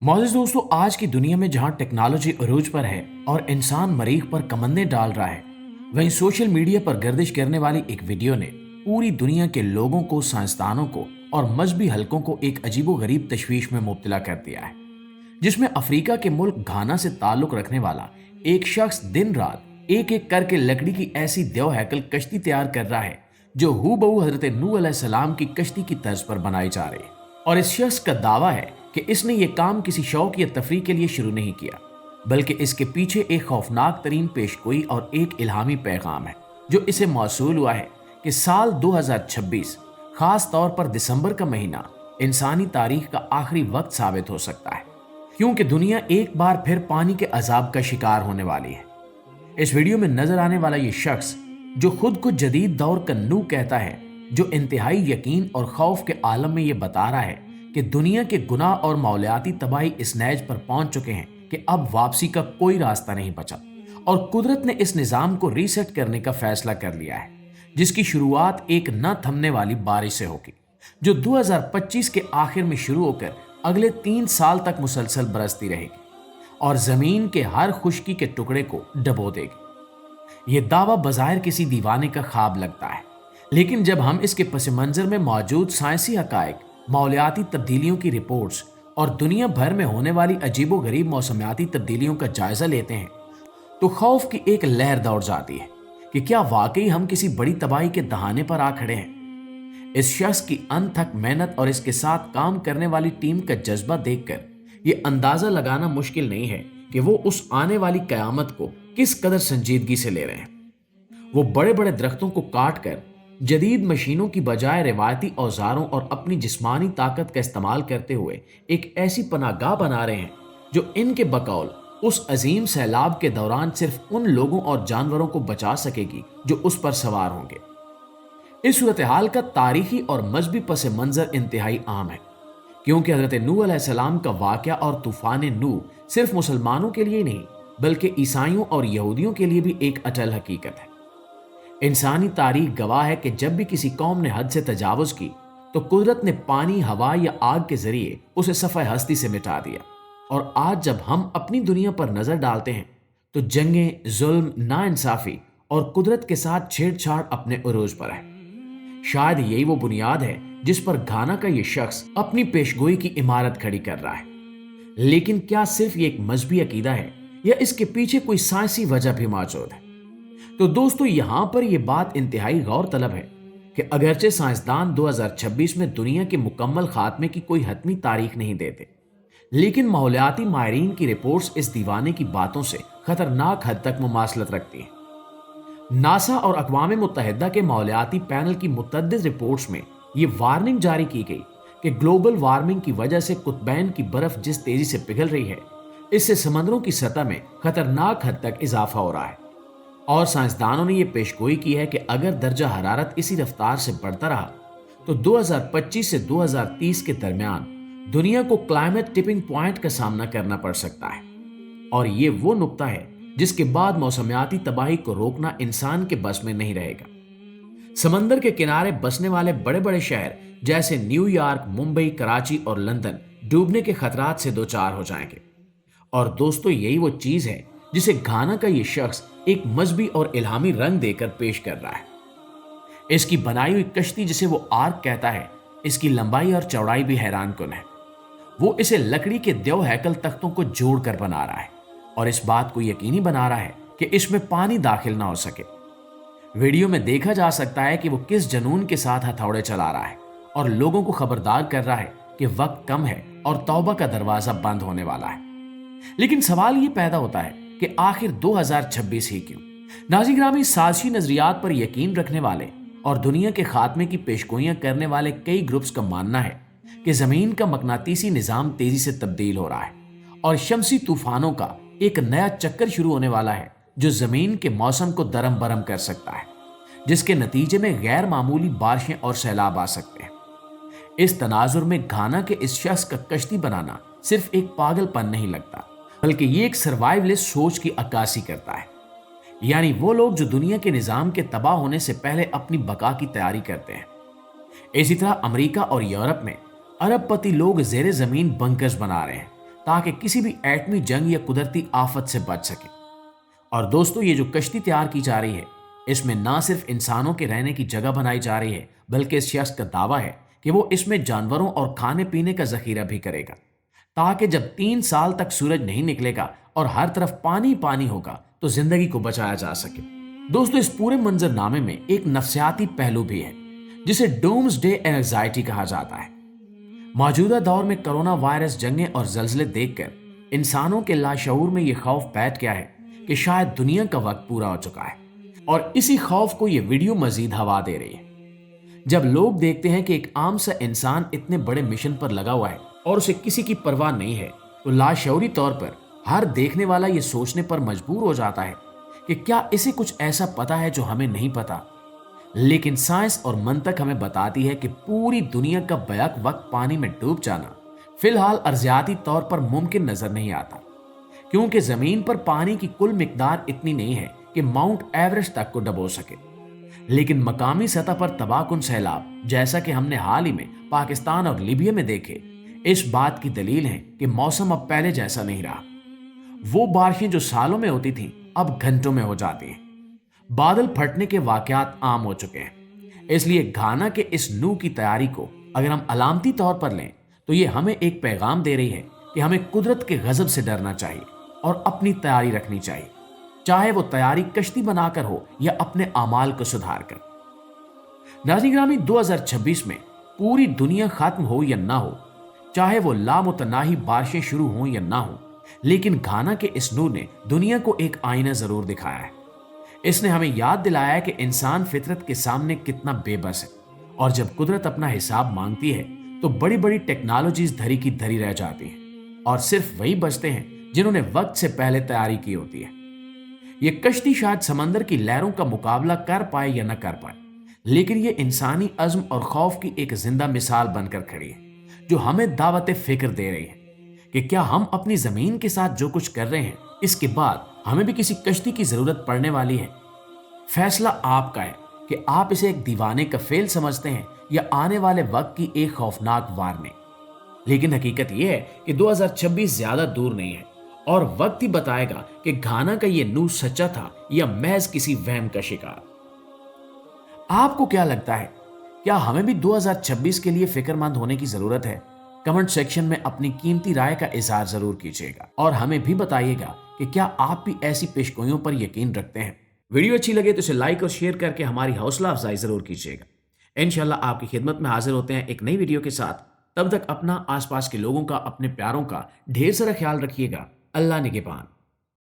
मौजूद दोस्तों, आज की दुनिया में जहां टेक्नोलॉजी अरूज पर है और इंसान मरीख पर कमंदे डाल रहा है, वहीं सोशल मीडिया पर गर्दिश करने वाली एक वीडियो ने पूरी दुनिया के लोगों को, साइंसदानों को और मजहबी हलकों को एक अजीबोगरीब तशवीश में मुब्तला कर दिया है, जिसमें अफ्रीका के मुल्क घाना से ताल्लुक रखने वाला एक शख्स दिन रात एक एक करके लकड़ी की ऐसी देव हैकल कश्ती तैयार कर रहा है जो हूबहू हजरत नूह अलैहिस्सलाम की कश्ती की तर्ज पर बनाई जा रही है। और इस शख्स का दावा है कि इसने ये काम किसी शौक या तफरीह के लिए शुरू नहीं किया, बल्कि इसके पीछे एक खौफनाक तरीन पेशगोई और एक इल्हामी पैगाम है जो इसे मौसूल हुआ है कि साल 2026, खास तौर पर दिसंबर का महीना, इंसानी तारीख का आखिरी वक्त साबित हो सकता है, क्योंकि दुनिया एक बार फिर पानी के अजाब का शिकार होने वाली है। इस वीडियो में नजर आने वाला ये शख्स, जो खुद को जदीद दौर का नूह कहता है, जो इंतहाई यकीन और खौफ के आलम में ये बता रहा है कि दुनिया के गुनाह और मौलियाती तबाही इस नैज पर पहुंच चुके हैं कि अब वापसी का कोई रास्ता नहीं बचा और कुदरत ने इस निज़ाम को रीसेट करने का फैसला कर लिया है, जिसकी शुरुआत एक न थमने वाली बारिश से होगी, जो 2025 के आखिर में शुरू होकर अगले 3 साल तक मुसलसल बरसती रहेगी और जमीन के हर खुश्की के टुकड़े को डबो देगी। ये दावा बज़ाहिर किसी दीवाने का ख्वाब लगता है, लेकिन जब हम इसके पस मंजर में मौजूद साइंसी हकायक, मौलियाती तब्दीलियों की रिपोर्ट्स और दुनिया भर में होने वाली अजीबोगरीब मौसमियाती तब्दीलियों का जायजा लेते हैं, तो खौफ की एक लहर दौड़ जाती है कि क्या वाकई हम किसी बड़ी तबाही के दहाने पर आ खड़े हैं। इस शख्स की अनथक मेहनत और इसके साथ काम करने वाली टीम का जज्बा देखकर ये अंदाजा लगाना मुश्किल नहीं है कि वो उस आने वाली कयामत को किस कदर संजीदगी से ले रहे हैं। वो बड़े बड़े दरख्तों को काट कर जदीद मशीनों की बजाय रिवायती औजारों और अपनी जिस्मानी ताकत का इस्तेमाल करते हुए एक ऐसी पनाहगाह बना रहे हैं जो इनके बकौल उस अजीम सैलाब के दौरान सिर्फ उन लोगों और जानवरों को बचा सकेगी जो उस पर सवार होंगे। इस सूरत हाल का तारीखी और मजहबी पस मंजर इंतहाई आम है, क्योंकि हजरत नूह अलैहिस्सलाम का वाक़या और तूफान नूह सिर्फ मुसलमानों के लिए नहीं, बल्कि ईसाइयों और यहूदियों के लिए भी एक अटल हकीकत है। इंसानी तारीख गवाह है कि जब भी किसी कौम ने हद से तजावुज की, तो कुदरत ने पानी, हवा या आग के जरिए उसे सफ़े हस्ती से मिटा दिया। और आज जब हम अपनी दुनिया पर नजर डालते हैं, तो जंगें, जुल्म, नाइंसाफी और कुदरत के साथ छेड़छाड़ अपने उरूज पर है। शायद यही वो बुनियाद है जिस पर घाना का ये शख्स अपनी पेशगोई की इमारत खड़ी कर रहा है। लेकिन क्या सिर्फ ये एक मजहबी अकीदा है या इसके पीछे कोई साइंसी वजह भी मौजूद है? तो दोस्तों, यहां पर यह बात इंतहाई गौर तलब है कि अगरचे साइंसदान 2026 में दुनिया के मुकम्मल खात्मे की कोई हतमी तारीख नहीं देते, लेकिन माहौलियाती माहिरीन की रिपोर्ट्स इस दीवाने की बातों से खतरनाक हद तक मुमासलत रखती हैं। नासा और अक़वाम मुत्तहिदा के माहौलियाती पैनल की मुतअद्दिद रिपोर्ट्स में यह वार्निंग जारी की गई कि ग्लोबल वार्मिंग की वजह से कुतबैन की बर्फ जिस तेजी से पिघल रही है, इससे समंदरों की सतह में खतरनाक हद तक इजाफा हो रहा है। और साइंसदानों ने यह पेशगोई की है कि अगर दर्जा हरारत इसी रफ्तार से बढ़ता रहा, तो 2025 से 2030 के दरमियान दुनिया को क्लाइमेट टिपिंग पॉइंट का सामना करना पड़ सकता है। और ये वो नुक्ता है जिसके बाद मौसमियाती तबाही को रोकना इंसान के बस में नहीं रहेगा। समंदर के किनारे बसने वाले बड़े बड़े शहर जैसे न्यूयॉर्क, मुंबई, कराची और लंदन डूबने के खतरात से दो चार हो जाएंगे। और दोस्तों, यही वो चीज है जिसे घाना का ये शख्स एक मजहबी और इल्हामी रंग देकर पेश कर रहा है। इसकी बनाई हुई कश्ती, जिसे वो आर्क कहता है, इसकी लंबाई और चौड़ाई भी हैरानकुन है। वो इसे लकड़ी के देव हैकल तख्तों को जोड़कर बना रहा है और इस बात को यकीनी बना रहा है कि इसमें पानी दाखिल ना हो सके। वीडियो में देखा जा सकता है कि वो किस जनून के साथ हथौड़े चला रहा है और लोगों को खबरदार कर रहा है कि वक्त कम है और तौबा का दरवाजा बंद होने वाला है। लेकिन सवाल ये पैदा होता है कि आखिर 2026 ही क्यों? नाज़रीन ग्रामी, साजिशी नजरियात पर यकीन रखने वाले और दुनिया के खात्मे की पेशगोइयां करने वाले कई ग्रुप्स का मानना है कि जमीन का मकनातीसी निजाम तेजी से तब्दील हो रहा है और शमसी तूफानों का एक नया चक्कर शुरू होने वाला है जो जमीन के मौसम को दरम बरम कर सकता है, जिसके नतीजे में गैर मामूली बारिशें और सैलाब आ सकते हैं। इस तनाजुर में घाना के इस शख्स का कश्ती बनाना सिर्फ एक पागलपन नहीं लगता, बल्कि ये एक सर्वाइवलिस्ट सोच की अक्कासी करता है। यानी वो लोग जो दुनिया के निजाम के तबाह होने से पहले अपनी बका की तैयारी करते हैं। इसी तरह अमेरिका और यूरोप में अरबपति लोग जेर जमीन बंकर्स बना रहे हैं ताकि किसी भी एटमी जंग या कुदरती आफत से बच सके। और दोस्तों, ये जो कश्ती तैयार की जा रही है, इसमें ना सिर्फ इंसानों के रहने की जगह बनाई जा रही है, बल्कि इस शख्स का दावा है कि वो इसमें जानवरों और खाने पीने का जखीरा भी करेगा, ताकि जब 3 साल तक सूरज नहीं निकलेगा और हर तरफ पानी पानी होगा तो जिंदगी को बचाया जा सके। दोस्तों, इस पूरे मंजरनामे में एक नफ्सियाती पहलू भी है जिसे डूम्सडे एंजाइटी कहा जाता है। मौजूदा दौर में कोरोना वायरस, जंगें और जल्जले देखकर इंसानों के लाशऊर में यह खौफ बैठ गया है कि शायद दुनिया का वक्त पूरा हो चुका है, और इसी खौफ को यह वीडियो मजीद हवा दे रही है। जब लोग देखते हैं कि एक आम सा इंसान इतने बड़े मिशन पर लगा हुआ है और उसे किसी की परवाह नहीं है, तो लाशऊरी तौर पर हर देखने वाला ये सोचने पर मजबूर हो जाता है कि क्या इसे कुछ ऐसा पता है जो हमें नहीं पता। लेकिन साइंस और मंतक हमें बताती है कि पूरी दुनिया का बैक वक्त पानी में डूब जाना फिलहाल अर्जियाती तौर पर मुमकिन नजर नहीं आता, क्योंकि जमीन पर पानी की कुल मिकदार इतनी नहीं है कि माउंट एवरेस्ट तक को डबो सके। लेकिन मकामी सतह पर तबाहकुन सैलाब, जैसा कि हमने हाल ही में पाकिस्तान और लीबिया में देखे, इस बात की दलील है कि मौसम अब पहले जैसा नहीं रहा। वो बारिशें जो सालों में होती थीं, अब घंटों में हो जाती हैं। बादल फटने के वाकयात आम हो चुके हैं। इसलिए घाना के इस नू की तैयारी को अगर हम अलामती तौर पर लें तो ये हमें एक पैगाम दे रही है कि हमें कुदरत के गजब से डरना चाहिए और अपनी तैयारी रखनी चाहिए, चाहे वो तैयारी कश्ती बनाकर हो या अपने अमाल को सुधार कर। नाज़रीन गिरामी, 2026 में पूरी दुनिया खत्म हो या ना हो, चाहे वो लामुतनाही बारिशें शुरू हों या ना हो, लेकिन घाना के इस नूर ने दुनिया को एक आईना जरूर दिखाया है। इसने हमें याद दिलाया है कि इंसान फितरत के सामने कितना बेबस है, और जब कुदरत अपना हिसाब मांगती है तो बड़ी बड़ी टेक्नोलॉजीज धरी की धरी रह जाती हैं, और सिर्फ वही बचते हैं जिन्होंने वक्त से पहले तैयारी की होती है। ये कश्ती शायद समंदर की लहरों का मुकाबला कर पाए या न कर पाए, लेकिन ये इंसानी अज़्म और खौफ की एक जिंदा मिसाल बनकर खड़ी है, जो हमें दावत फिक्र दे रही है कि क्या हम अपनी जमीन के साथ जो कुछ कर रहे हैं, इसके बाद हमें भी किसी कश्ती की जरूरत पड़ने वाली है। फैसला आपका है कि आप इसे एक दीवाने का फेल समझते हैं या आने वाले वक्त की एक खौफनाक वार्निंग। लेकिन हकीकत यह है कि 2026 ज्यादा दूर नहीं है, और वक्त ही बताएगा कि घाना का यह नूर सच्चा था या महज किसी वहम का शिकार। आपको क्या लगता है, क्या हमें भी 2026 के लिए फिक्रमंद होने की जरूरत है? कमेंट सेक्शन में अपनी कीमती राय का इजहार जरूर कीजिएगा, और हमें भी बताइएगा कि क्या आप भी ऐसी पेशगोइयों पर यकीन रखते हैं। वीडियो अच्छी लगे तो इसे लाइक और शेयर करके हमारी हौसला अफजाई जरूर कीजिएगा। इंशाल्लाह आपकी खिदमत में हाजिर होते हैं एक नई वीडियो के साथ। तब तक अपना, आसपास के लोगों का, अपने प्यारों का ढेर सारा ख्याल रखिएगा। अल्लाह निगहबान।